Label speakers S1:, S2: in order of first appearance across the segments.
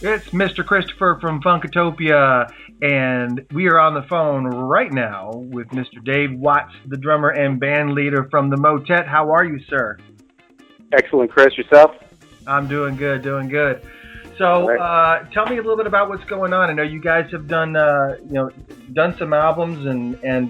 S1: It's Mr. Christopher from Funkatopia, and we are on the phone right now with Mr. Dave Watts, the drummer and band leader from the Motet. How are you, sir?
S2: Excellent, Chris. Yourself?
S1: I'm doing good, doing good.
S2: All
S1: So,
S2: right.
S1: tell me a little bit about what's going on. I know you guys have done, done some albums, and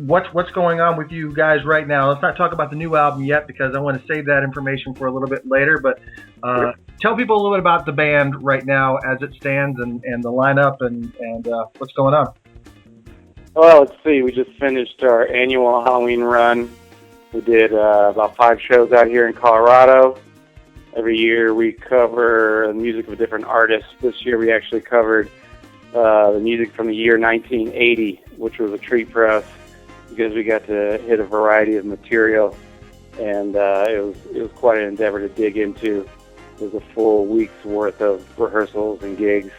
S1: what's going on with you guys right now. Let's not talk about the new album yet because I want to save that information for a little bit later. But
S2: Sure.
S1: tell people a little bit about the band right now as it stands and the lineup and what's going on.
S2: Well, let's see. We just finished our annual Halloween run. We did about 5 shows out here in Colorado. Every year we cover the music of a different artist. This year we actually covered the music from the year 1980, which was a treat for us because we got to hit a variety of material, and it was quite an endeavor to dig into. It was a full week's worth of rehearsals and gigs,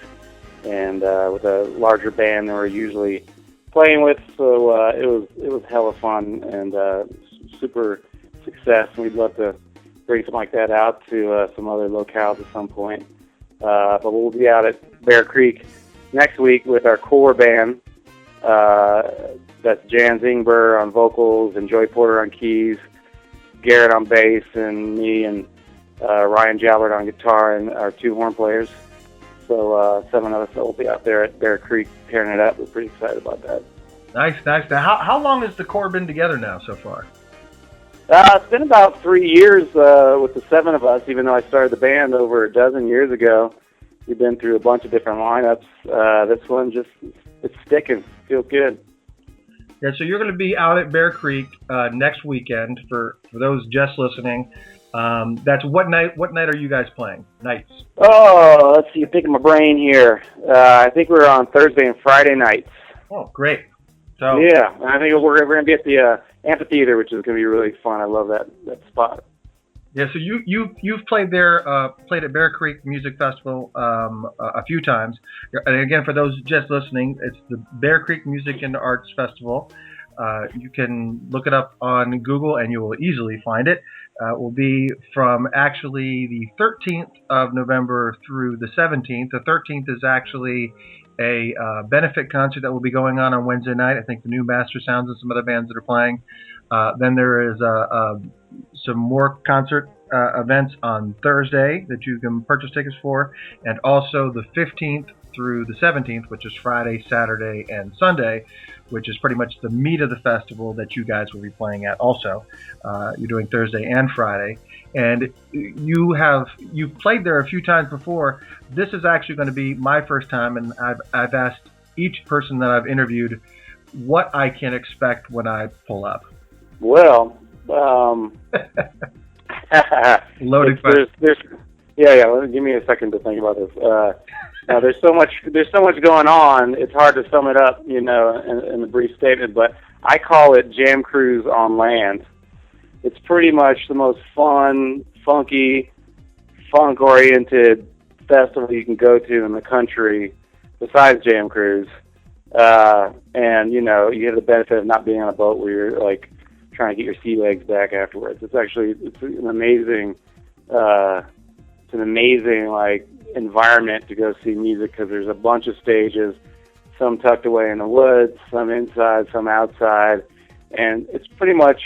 S2: and with a larger band than we're usually playing with, so it was hella fun and super success. We'd love to bring something like that out to some other locales at some point. But we'll be out at Bear Creek next week with our core band. That's Jan Zingber on vocals and Joy Porter on keys, Garrett on bass, and me and Ryan Jalbert on guitar, and our 2 horn players. So 7 of us will be out there at Bear Creek tearing it up. We're pretty excited about that.
S1: Nice, nice. Now, how long has the core been together now so far?
S2: It's been about 3 years with the 7 of us, even though I started the band over a dozen years ago. We've been through a bunch of different lineups. This one it's sticking. Feels good.
S1: Yeah, so you're going to be out at Bear Creek next weekend for those just listening. That's what night? What night are you guys playing? Nights.
S2: Oh, let's see. You're picking my brain here. I think we're on Thursday and Friday nights.
S1: Oh, great. So
S2: Yeah, I think we're going to be at the amphitheater, which is going to be really fun. I love that spot.
S1: yeah, so you've played played at Bear Creek Music Festival a few times. And again, for those just listening, it's the Bear Creek Music and Arts Festival. You can look it up on Google, and you will easily find it. It will be from actually the 13th of November through the 17th. The 13th is actually a benefit concert that will be going on Wednesday night. I think the new Master Sounds and some other bands that are playing. Then there is some more concert events on Thursday that you can purchase tickets for, and also the 15th through the 17th, which is Friday, Saturday, and Sunday, which is pretty much the meat of the festival that you guys will be playing at also. You're doing Thursday and Friday. And you've played there a few times before. This is actually going to be my first time, and I've asked each person that I've interviewed what I can expect when I pull up.
S2: Well,
S1: Loaded question.
S2: yeah. Give me a second to think about this. Now, there's so much going on. It's hard to sum it up, in a brief statement. But I call it Jam Cruise on Land. It's pretty much the most fun, funky, funk-oriented festival you can go to in the country, besides Jam Cruise. And you have the benefit of not being on a boat where you're like trying to get your sea legs back afterwards. It's an amazing like environment to go see music because there's a bunch of stages, some tucked away in the woods, some inside, some outside, and it's pretty much,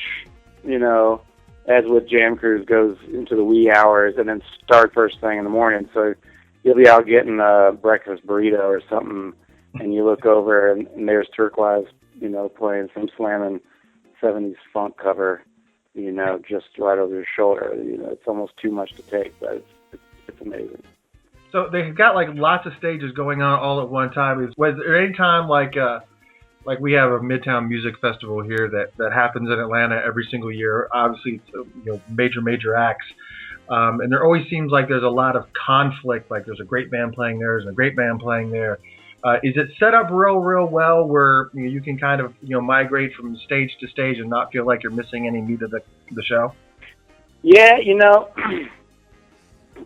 S2: as with Jam Cruise, goes into the wee hours and then start first thing in the morning. So you'll be out getting a breakfast burrito or something, and you look over and there's Turquoise, playing some slamming 70s funk cover, just right over your shoulder. It's almost too much to take, but it's amazing.
S1: So they've got like lots of stages going on all at one time. Was there any time like we have a Midtown Music Festival here that happens in Atlanta every single year? Obviously, it's, major acts, and there always seems like there's a lot of conflict. Like there's a great band playing there, there's a great band playing there. Is it set up real well where you can kind of migrate from stage to stage and not feel like you're missing any meat of the show?
S2: Yeah,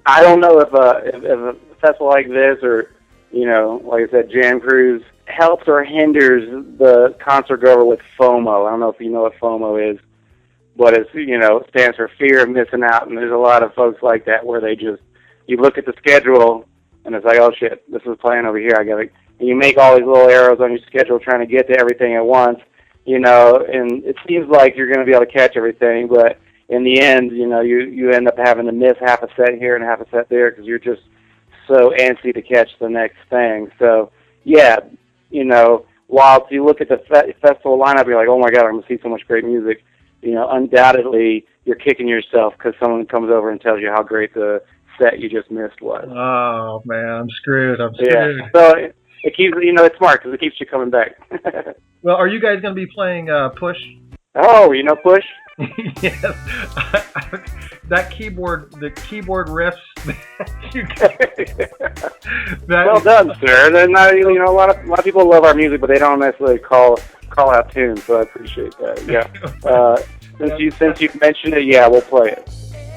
S2: I don't know if a festival like this or, like I said, Jam Cruise helps or hinders the concert goer with FOMO. I don't know if you know what FOMO is, but it stands for fear of missing out. And there's a lot of folks like that where they just, you look at the schedule, and it's like, oh shit, this is playing over here. I got to. And you make all these little arrows on your schedule trying to get to everything at once, you know. And it seems like you're going to be able to catch everything, but in the end, you know, you end up having to miss half a set here and half a set there because you're just so antsy to catch the next thing. So, yeah, you know, whilst you look at the festival lineup, you're like, oh my God, I'm going to see so much great music. You know, undoubtedly, you're kicking yourself because someone comes over and tells you how great the set you just missed was.
S1: Oh man, I'm screwed.
S2: Yeah. So it keeps, you know, it's smart because it keeps you coming back.
S1: Well, are you guys going to be playing Push?
S2: Oh, you know Push?
S1: Yes. The keyboard riffs. You guys,
S2: well done, sir. They're not, you know, a lot of people love our music, but they don't necessarily call out tunes. So I appreciate that. Yeah. Since you mentioned it, yeah, we'll play it.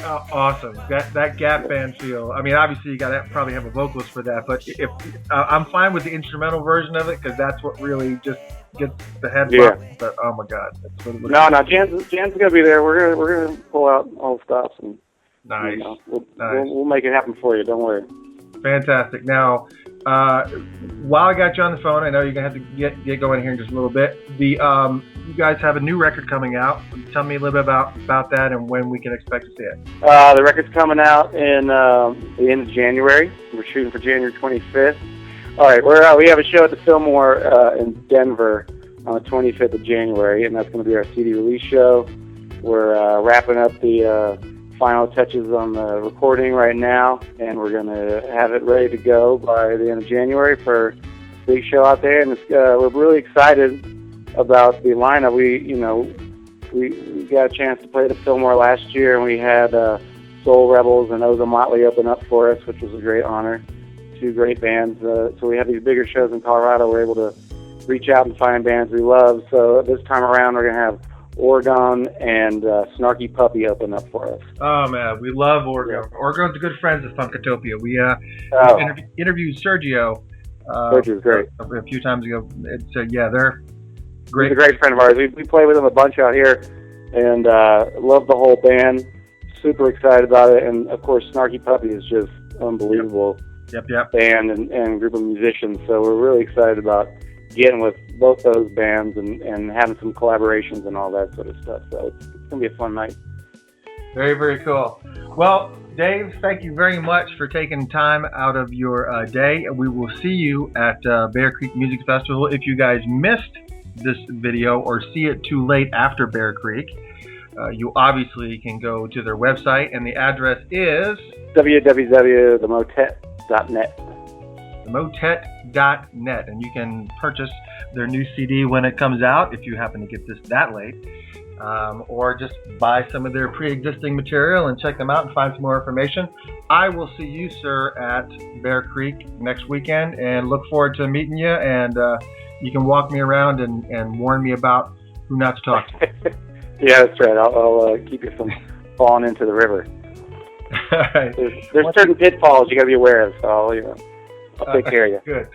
S1: Oh, awesome. That Gap Band feel. I mean, obviously you got to probably have a vocalist for that, but if I'm fine with the instrumental version of it because that's what really just gets the head bumping. But oh my God, that's what
S2: no, Jan's gonna be there. We're gonna pull out all the stops and
S1: nice.
S2: You know, we'll make it happen for you. Don't worry.
S1: Fantastic. Now, while I got you on the phone, I know you're gonna have to get going here in just a little bit. You guys have a new record coming out. Tell me a little bit about that and when we can expect to see it.
S2: The record's coming out in the end of January. We're shooting for January 25th. All right, we have a show at the Fillmore in Denver on the 25th of January, and that's going to be our CD release show. We're wrapping up the final touches on the recording right now, and we're going to have it ready to go by the end of January for a big show out there. And we're really excited about the lineup. We got a chance to play at the Fillmore last year, and we had Soul Rebels and Ozone Motley open up for us, which was a great honor. Two great bands. So we have these bigger shows in Colorado. We're able to reach out and find bands we love. So this time around, we're going to have Oregon and Snarky Puppy open up for us.
S1: Oh man, we love Oregon. Yeah. Oregon's a good friend of Funkatopia. We interviewed Sergio.
S2: Sergio's great.
S1: A few times ago. Yeah, they're great.
S2: He's a great friend of ours. We play with him a bunch out here, and love the whole band. Super excited about it, and of course, Snarky Puppy is just unbelievable.
S1: Yep.
S2: Band and group of musicians. So we're really excited about getting with both those bands and having some collaborations and all that sort of stuff. So it's going to be a fun night.
S1: Very, very cool. Well, Dave, thank you very much for taking time out of your day. We will see you at Bear Creek Music Festival. If you guys missed this video or see it too late after Bear Creek, you obviously can go to their website, and the address is
S2: www.themotet.net.
S1: Motet.net, and you can purchase their new CD when it comes out if you happen to get this that late, or just buy some of their pre-existing material and check them out and find some more information. I will see you, sir, at Bear Creek next weekend, and look forward to meeting you, and you can walk me around and warn me about who not to talk to.
S2: Yeah, that's right. I'll keep you from falling into the river.
S1: Right.
S2: There's certain pitfalls you got to be aware of, so I'll take care of you.
S1: Good.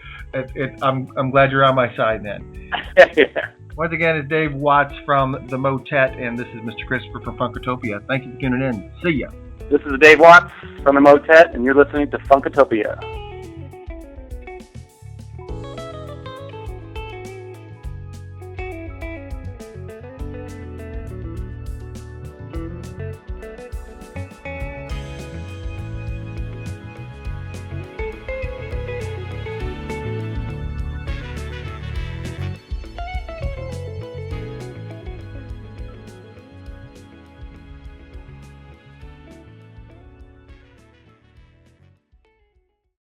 S1: I'm glad you're on my side then.
S2: Yeah.
S1: Once again, it's Dave Watts from the Motet, and this is Mr. Christopher from Funkatopia. Thank you for tuning in. See ya.
S2: This is Dave Watts from the Motet, and you're listening to Funkatopia.